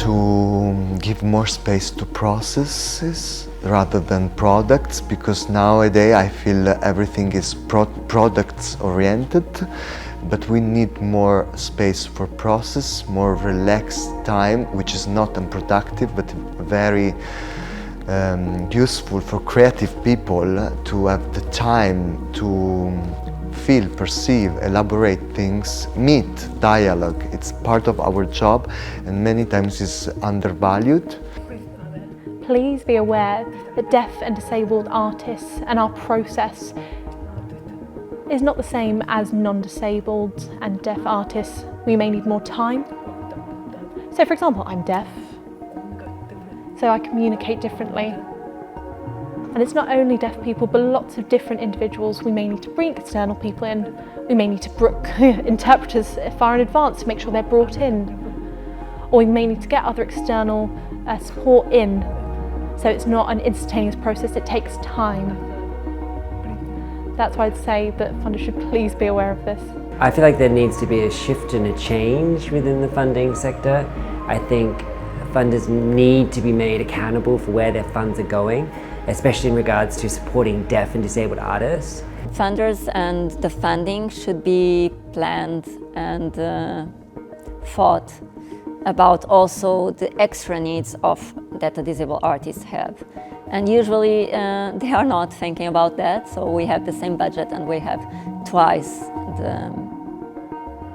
to give more space to processes rather than products, because nowadays I feel everything is products oriented, but we need more space for process, more relaxed time, which is not unproductive but very useful for creative people to have the time to feel, perceive, elaborate things, meet, dialogue. It's part of our job and many times is undervalued. Please be aware that deaf and disabled artists and our process is not the same as non-disabled and deaf artists. We may need more time. So for example, I'm deaf, so I communicate differently. And it's not only deaf people, but lots of different individuals. We may need to bring external people in. We may need to book interpreters far in advance to make sure they're brought in. Or we may need to get other external support in. So it's not an instantaneous process, it takes time. That's why I'd say that funders should please be aware of this. I feel like there needs to be a shift and a change within the funding sector. I think funders need to be made accountable for where their funds are going, especially in regards to supporting deaf and disabled artists. Funders and the funding should be planned and thought about also the extra needs that the disabled artists have. And usually they are not thinking about that, so we have the same budget and we have twice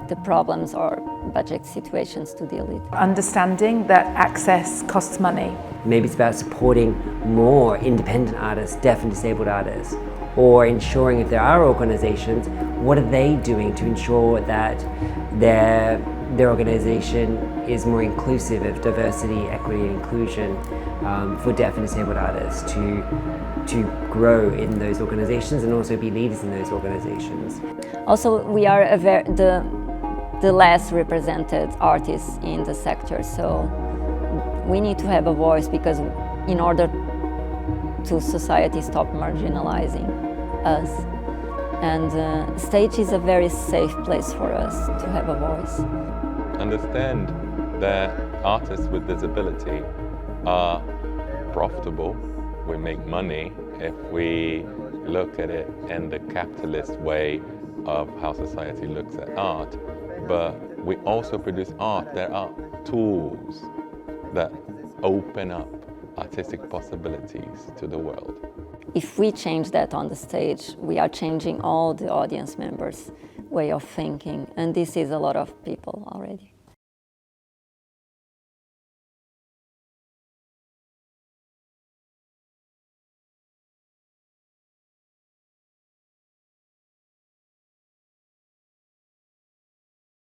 the problems or budget situations to deal with. Understanding that access costs money. Maybe it's about supporting more independent artists, deaf and disabled artists, or ensuring if there are organizations, what are they doing to ensure that their organization is more inclusive of diversity, equity and inclusion for deaf and disabled artists to grow in those organizations and also be leaders in those organizations. Also, we are the less represented artists in the sector, so we need to have a voice, because in order to society stop marginalizing us. And stage is a very safe place for us to have a voice. Understand that artists with disability are profitable. We make money if we look at it in the capitalist way of how society looks at art. But we also produce art. There are tools that open up artistic possibilities to the world. If we change that on the stage, we are changing all the audience members' way of thinking, and this is a lot of people already.